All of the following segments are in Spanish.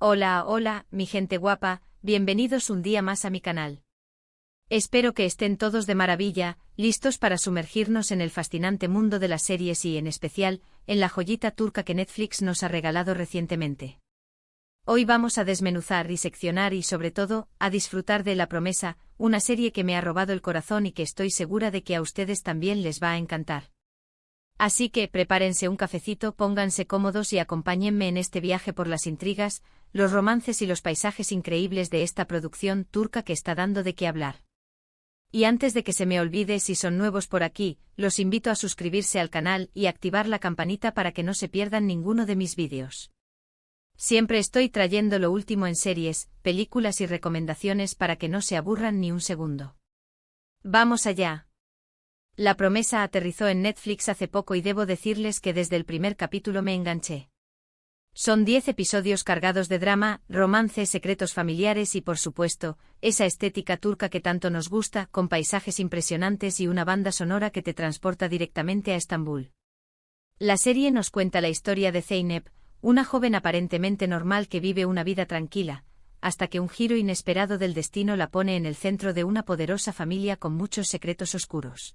Hola, hola, mi gente guapa, bienvenidos un día más a mi canal. Espero que estén todos de maravilla, listos para sumergirnos en el fascinante mundo de las series y, en especial, en la joyita turca que Netflix nos ha regalado recientemente. Hoy vamos a desmenuzar y seccionar y, sobre todo, a disfrutar de La Promesa, una serie que me ha robado el corazón y que estoy segura de que a ustedes también les va a encantar. Así que prepárense un cafecito, pónganse cómodos y acompáñenme en este viaje por las intrigas, los romances y los paisajes increíbles de esta producción turca que está dando de qué hablar. Y antes de que se me olvide, si son nuevos por aquí, los invito a suscribirse al canal y activar la campanita para que no se pierdan ninguno de mis vídeos. Siempre estoy trayendo lo último en series, películas y recomendaciones para que no se aburran ni un segundo. ¡Vamos allá! La Promesa aterrizó en Netflix hace poco y debo decirles que desde el primer capítulo me enganché. Son 10 episodios cargados de drama, romance, secretos familiares y, por supuesto, esa estética turca que tanto nos gusta, con paisajes impresionantes y una banda sonora que te transporta directamente a Estambul. La serie nos cuenta la historia de Zeynep, una joven aparentemente normal que vive una vida tranquila, hasta que un giro inesperado del destino la pone en el centro de una poderosa familia con muchos secretos oscuros.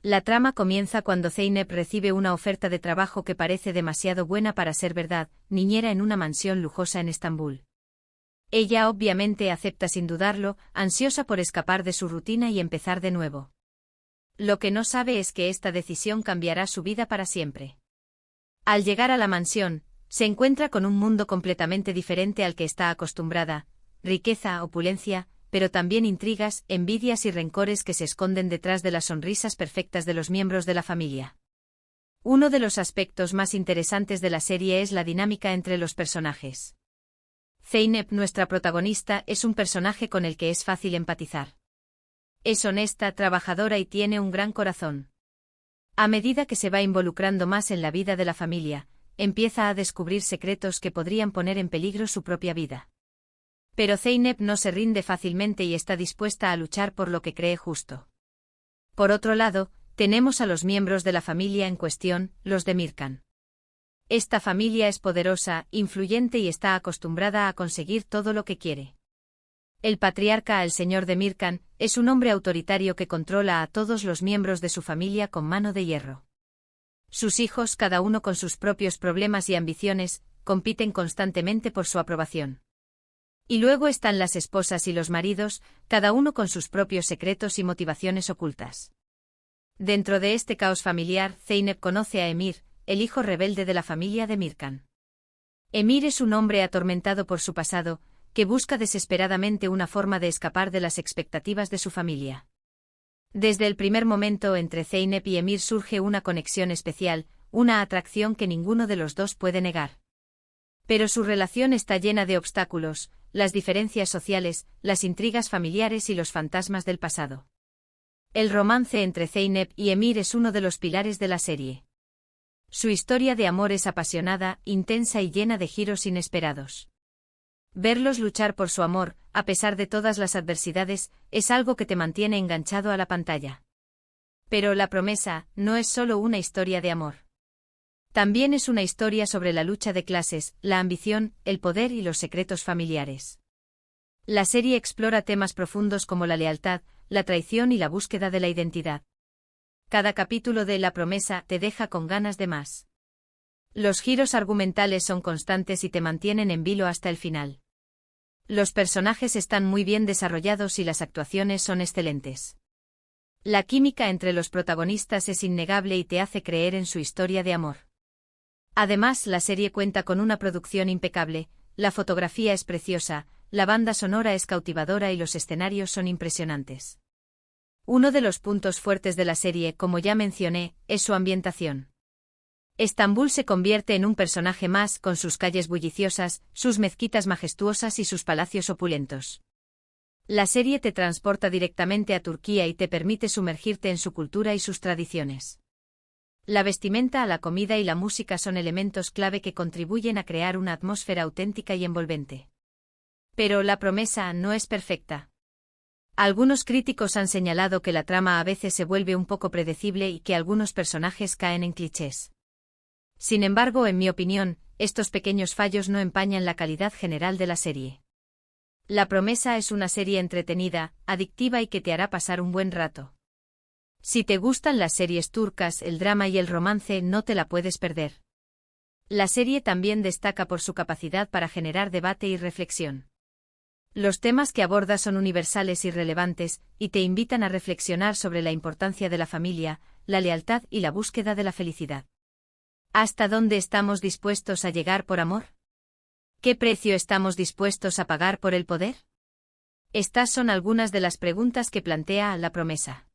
La trama comienza cuando Zeynep recibe una oferta de trabajo que parece demasiado buena para ser verdad, niñera en una mansión lujosa en Estambul. Ella obviamente acepta sin dudarlo, ansiosa por escapar de su rutina y empezar de nuevo. Lo que no sabe es que esta decisión cambiará su vida para siempre. Al llegar a la mansión, se encuentra con un mundo completamente diferente al que está acostumbrada: riqueza, opulencia, pero también intrigas, envidias y rencores que se esconden detrás de las sonrisas perfectas de los miembros de la familia. Uno de los aspectos más interesantes de la serie es la dinámica entre los personajes. Zeynep, nuestra protagonista, es un personaje con el que es fácil empatizar. Es honesta, trabajadora y tiene un gran corazón. A medida que se va involucrando más en la vida de la familia, empieza a descubrir secretos que podrían poner en peligro su propia vida. Pero Zeynep no se rinde fácilmente y está dispuesta a luchar por lo que cree justo. Por otro lado, tenemos a los miembros de la familia en cuestión, los de Mirkan. Esta familia es poderosa, influyente y está acostumbrada a conseguir todo lo que quiere. El patriarca, el señor de Mirkan, es un hombre autoritario que controla a todos los miembros de su familia con mano de hierro. Sus hijos, cada uno con sus propios problemas y ambiciones, compiten constantemente por su aprobación. Y luego están las esposas y los maridos, cada uno con sus propios secretos y motivaciones ocultas. Dentro de este caos familiar, Zeynep conoce a Emir, el hijo rebelde de la familia de Mirkan. Emir es un hombre atormentado por su pasado, que busca desesperadamente una forma de escapar de las expectativas de su familia. Desde el primer momento entre Zeynep y Emir surge una conexión especial, una atracción que ninguno de los dos puede negar. Pero su relación está llena de obstáculos, las diferencias sociales, las intrigas familiares y los fantasmas del pasado. El romance entre Zeynep y Emir es uno de los pilares de la serie. Su historia de amor es apasionada, intensa y llena de giros inesperados. Verlos luchar por su amor, a pesar de todas las adversidades, es algo que te mantiene enganchado a la pantalla. Pero La Promesa no es solo una historia de amor. También es una historia sobre la lucha de clases, la ambición, el poder y los secretos familiares. La serie explora temas profundos como la lealtad, la traición y la búsqueda de la identidad. Cada capítulo de La Promesa te deja con ganas de más. Los giros argumentales son constantes y te mantienen en vilo hasta el final. Los personajes están muy bien desarrollados y las actuaciones son excelentes. La química entre los protagonistas es innegable y te hace creer en su historia de amor. Además, la serie cuenta con una producción impecable, la fotografía es preciosa, la banda sonora es cautivadora y los escenarios son impresionantes. Uno de los puntos fuertes de la serie, como ya mencioné, es su ambientación. Estambul se convierte en un personaje más, con sus calles bulliciosas, sus mezquitas majestuosas y sus palacios opulentos. La serie te transporta directamente a Turquía y te permite sumergirte en su cultura y sus tradiciones. La vestimenta, la comida y la música son elementos clave que contribuyen a crear una atmósfera auténtica y envolvente. Pero La Promesa no es perfecta. Algunos críticos han señalado que la trama a veces se vuelve un poco predecible y que algunos personajes caen en clichés. Sin embargo, en mi opinión, estos pequeños fallos no empañan la calidad general de la serie. La Promesa es una serie entretenida, adictiva y que te hará pasar un buen rato. Si te gustan las series turcas, el drama y el romance, no te la puedes perder. La serie también destaca por su capacidad para generar debate y reflexión. Los temas que aborda son universales y relevantes, y te invitan a reflexionar sobre la importancia de la familia, la lealtad y la búsqueda de la felicidad. ¿Hasta dónde estamos dispuestos a llegar por amor? ¿Qué precio estamos dispuestos a pagar por el poder? Estas son algunas de las preguntas que plantea La Promesa.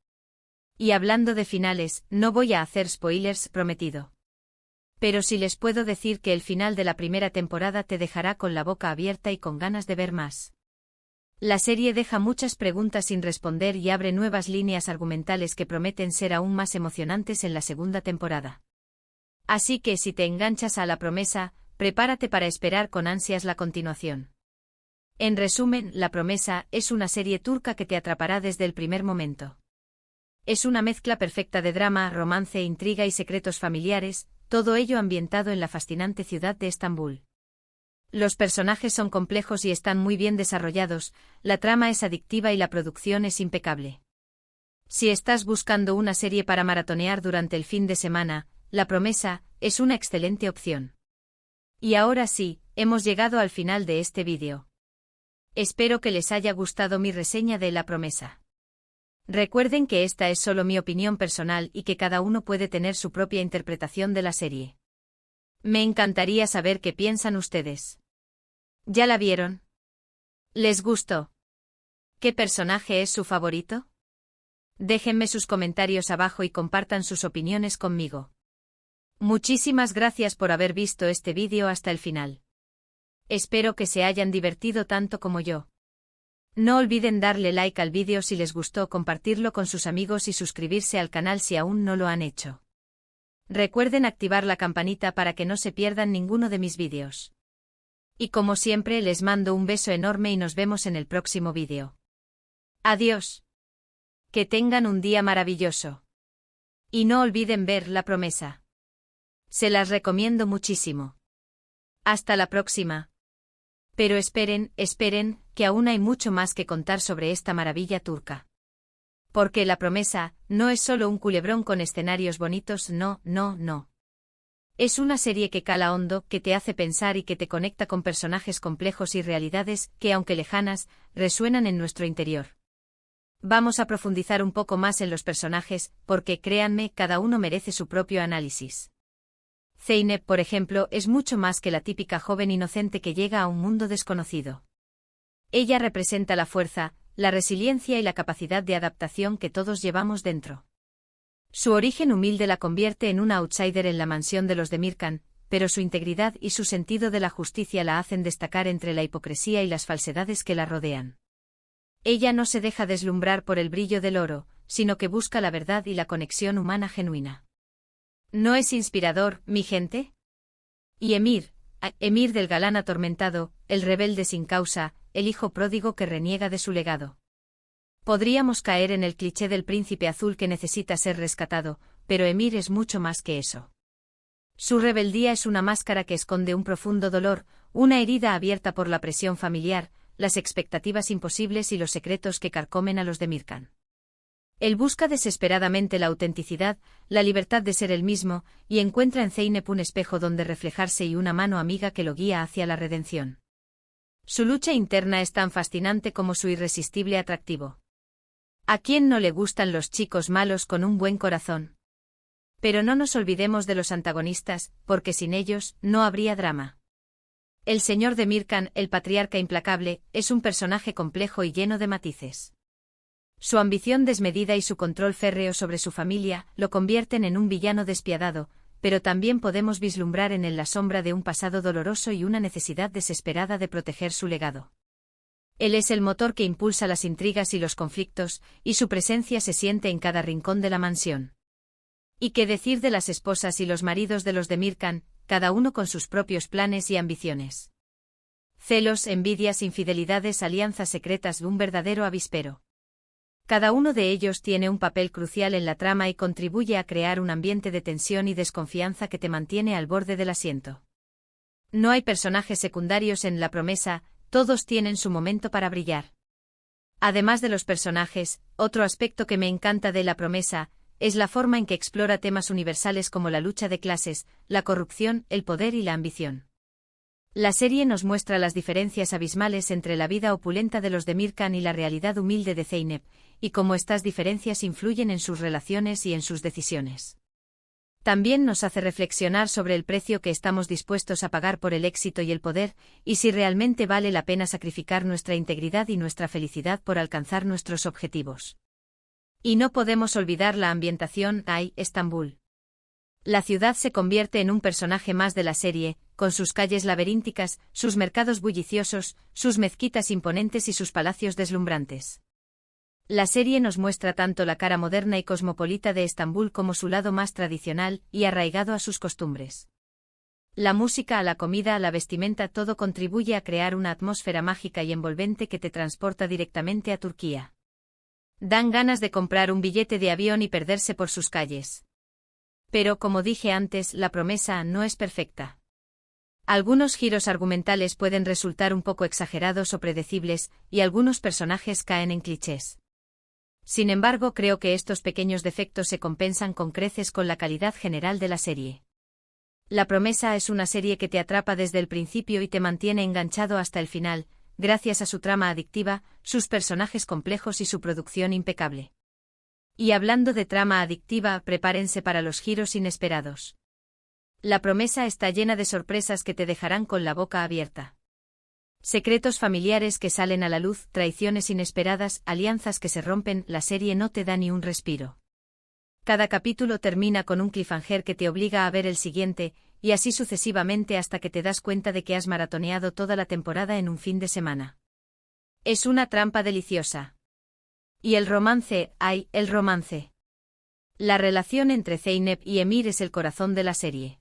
Y hablando de finales, no voy a hacer spoilers, prometido. Pero sí les puedo decir que el final de la primera temporada te dejará con la boca abierta y con ganas de ver más. La serie deja muchas preguntas sin responder y abre nuevas líneas argumentales que prometen ser aún más emocionantes en la segunda temporada. Así que si te enganchas a La Promesa, prepárate para esperar con ansias la continuación. En resumen, La Promesa es una serie turca que te atrapará desde el primer momento. Es una mezcla perfecta de drama, romance, intriga y secretos familiares, todo ello ambientado en la fascinante ciudad de Estambul. Los personajes son complejos y están muy bien desarrollados, la trama es adictiva y la producción es impecable. Si estás buscando una serie para maratonear durante el fin de semana, La Promesa es una excelente opción. Y ahora sí, hemos llegado al final de este vídeo. Espero que les haya gustado mi reseña de La Promesa. Recuerden que esta es solo mi opinión personal y que cada uno puede tener su propia interpretación de la serie. Me encantaría saber qué piensan ustedes. ¿Ya la vieron? ¿Les gustó? ¿Qué personaje es su favorito? Déjenme sus comentarios abajo y compartan sus opiniones conmigo. Muchísimas gracias por haber visto este vídeo hasta el final. Espero que se hayan divertido tanto como yo. No olviden darle like al vídeo si les gustó, compartirlo con sus amigos y suscribirse al canal si aún no lo han hecho. Recuerden activar la campanita para que no se pierdan ninguno de mis vídeos. Y como siempre les mando un beso enorme y nos vemos en el próximo vídeo. Adiós. Que tengan un día maravilloso. Y no olviden ver La Promesa. Se las recomiendo muchísimo. Hasta la próxima. Pero esperen, que aún hay mucho más que contar sobre esta maravilla turca. Porque La Promesa no es solo un culebrón con escenarios bonitos, no. Es una serie que cala hondo, que te hace pensar y que te conecta con personajes complejos y realidades que, aunque lejanas, resuenan en nuestro interior. Vamos a profundizar un poco más en los personajes, porque, créanme, cada uno merece su propio análisis. Zeynep, por ejemplo, es mucho más que la típica joven inocente que llega a un mundo desconocido. Ella representa la fuerza, la resiliencia y la capacidad de adaptación que todos llevamos dentro. Su origen humilde la convierte en una outsider en la mansión de los Demirkan, pero su integridad y su sentido de la justicia la hacen destacar entre la hipocresía y las falsedades que la rodean. Ella no se deja deslumbrar por el brillo del oro, sino que busca la verdad y la conexión humana genuina. ¿No es inspirador, mi gente? Y Emir del galán atormentado, el rebelde sin causa, el hijo pródigo que reniega de su legado. Podríamos caer en el cliché del príncipe azul que necesita ser rescatado, pero Emir es mucho más que eso. Su rebeldía es una máscara que esconde un profundo dolor, una herida abierta por la presión familiar, las expectativas imposibles y los secretos que carcomen a los Demirkan. Él busca desesperadamente la autenticidad, la libertad de ser él mismo, y encuentra en Zeynep un espejo donde reflejarse y una mano amiga que lo guía hacia la redención. Su lucha interna es tan fascinante como su irresistible atractivo. ¿A quién no le gustan los chicos malos con un buen corazón? Pero no nos olvidemos de los antagonistas, porque sin ellos, no habría drama. El señor Demirkan, el patriarca implacable, es un personaje complejo y lleno de matices. Su ambición desmedida y su control férreo sobre su familia lo convierten en un villano despiadado, pero también podemos vislumbrar en él la sombra de un pasado doloroso y una necesidad desesperada de proteger su legado. Él es el motor que impulsa las intrigas y los conflictos, y su presencia se siente en cada rincón de la mansión. ¿Y qué decir de las esposas y los maridos de los Demirkan, cada uno con sus propios planes y ambiciones? Celos, envidias, infidelidades, alianzas secretas, un verdadero avispero. Cada uno de ellos tiene un papel crucial en la trama y contribuye a crear un ambiente de tensión y desconfianza que te mantiene al borde del asiento. No hay personajes secundarios en La Promesa, todos tienen su momento para brillar. Además de los personajes, otro aspecto que me encanta de La Promesa es la forma en que explora temas universales como la lucha de clases, la corrupción, el poder y la ambición. La serie nos muestra las diferencias abismales entre la vida opulenta de los Demirkan y la realidad humilde de Zeynep, y cómo estas diferencias influyen en sus relaciones y en sus decisiones. También nos hace reflexionar sobre el precio que estamos dispuestos a pagar por el éxito y el poder, y si realmente vale la pena sacrificar nuestra integridad y nuestra felicidad por alcanzar nuestros objetivos. Y no podemos olvidar la ambientación, Estambul. La ciudad se convierte en un personaje más de la serie, con sus calles laberínticas, sus mercados bulliciosos, sus mezquitas imponentes y sus palacios deslumbrantes. La serie nos muestra tanto la cara moderna y cosmopolita de Estambul como su lado más tradicional y arraigado a sus costumbres. La música, la comida, la vestimenta, todo contribuye a crear una atmósfera mágica y envolvente que te transporta directamente a Turquía. Dan ganas de comprar un billete de avión y perderse por sus calles. Pero como dije antes, La Promesa no es perfecta. Algunos giros argumentales pueden resultar un poco exagerados o predecibles, y algunos personajes caen en clichés. Sin embargo, creo que estos pequeños defectos se compensan con creces con la calidad general de la serie. La Promesa es una serie que te atrapa desde el principio y te mantiene enganchado hasta el final, gracias a su trama adictiva, sus personajes complejos y su producción impecable. Y hablando de trama adictiva, prepárense para los giros inesperados. La Promesa está llena de sorpresas que te dejarán con la boca abierta. Secretos familiares que salen a la luz, traiciones inesperadas, alianzas que se rompen, la serie no te da ni un respiro. Cada capítulo termina con un cliffhanger que te obliga a ver el siguiente, y así sucesivamente hasta que te das cuenta de que has maratoneado toda la temporada en un fin de semana. Es una trampa deliciosa. Y el romance, el romance. La relación entre Zeynep y Emir es el corazón de la serie.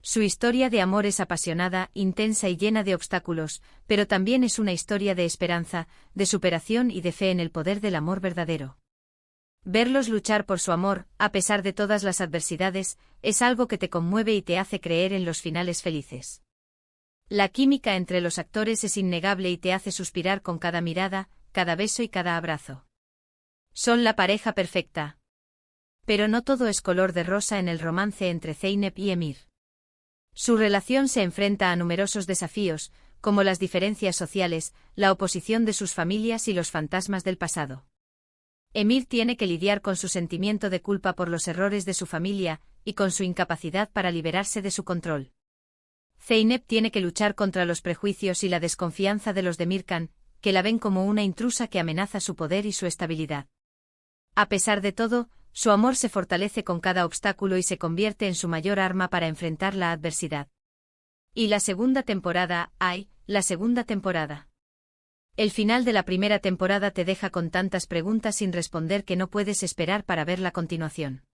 Su historia de amor es apasionada, intensa y llena de obstáculos, pero también es una historia de esperanza, de superación y de fe en el poder del amor verdadero. Verlos luchar por su amor, a pesar de todas las adversidades, es algo que te conmueve y te hace creer en los finales felices. La química entre los actores es innegable y te hace suspirar con cada mirada, cada beso y cada abrazo. Son la pareja perfecta. Pero no todo es color de rosa en el romance entre Zeynep y Emir. Su relación se enfrenta a numerosos desafíos, como las diferencias sociales, la oposición de sus familias y los fantasmas del pasado. Emir tiene que lidiar con su sentimiento de culpa por los errores de su familia, y con su incapacidad para liberarse de su control. Zeynep tiene que luchar contra los prejuicios y la desconfianza de los Demirkan, que la ven como una intrusa que amenaza su poder y su estabilidad. A pesar de todo, su amor se fortalece con cada obstáculo y se convierte en su mayor arma para enfrentar la adversidad. Y la segunda temporada, la segunda temporada. El final de la primera temporada te deja con tantas preguntas sin responder que no puedes esperar para ver la continuación.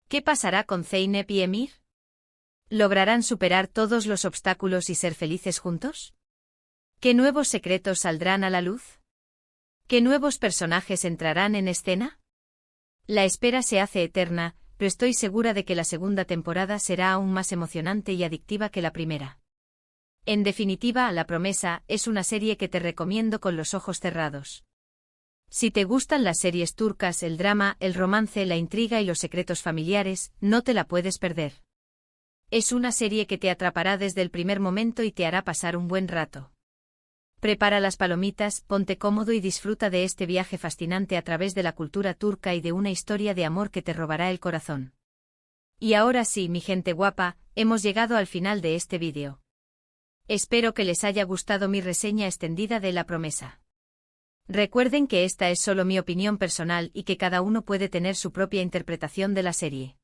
¿Qué pasará con Zeynep y Emir? ¿Lograrán superar todos los obstáculos y ser felices juntos? ¿Qué nuevos secretos saldrán a la luz? ¿Qué nuevos personajes entrarán en escena? La espera se hace eterna, pero estoy segura de que la segunda temporada será aún más emocionante y adictiva que la primera. En definitiva, La Promesa es una serie que te recomiendo con los ojos cerrados. Si te gustan las series turcas, el drama, el romance, la intriga y los secretos familiares, no te la puedes perder. Es una serie que te atrapará desde el primer momento y te hará pasar un buen rato. Prepara las palomitas, ponte cómodo y disfruta de este viaje fascinante a través de la cultura turca y de una historia de amor que te robará el corazón. Y ahora sí, mi gente guapa, hemos llegado al final de este vídeo. Espero que les haya gustado mi reseña extendida de La Promesa. Recuerden que esta es solo mi opinión personal y que cada uno puede tener su propia interpretación de la serie.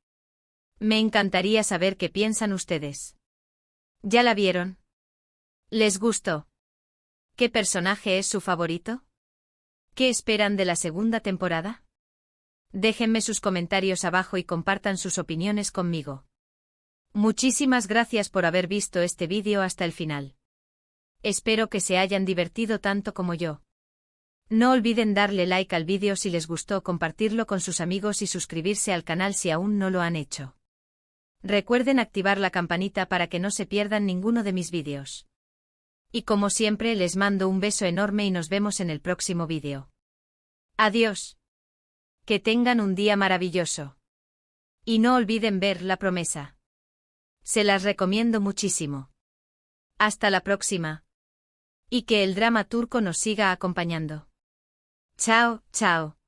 Me encantaría saber qué piensan ustedes. ¿Ya la vieron? ¿Les gustó? ¿Qué personaje es su favorito? ¿Qué esperan de la segunda temporada? Déjenme sus comentarios abajo y compartan sus opiniones conmigo. Muchísimas gracias por haber visto este vídeo hasta el final. Espero que se hayan divertido tanto como yo. No olviden darle like al vídeo si les gustó, compartirlo con sus amigos y suscribirse al canal si aún no lo han hecho. Recuerden activar la campanita para que no se pierdan ninguno de mis vídeos. Y como siempre les mando un beso enorme y nos vemos en el próximo vídeo. Adiós. Que tengan un día maravilloso. Y no olviden ver La Promesa. Se las recomiendo muchísimo. Hasta la próxima. Y que el drama turco nos siga acompañando. Chao, chao.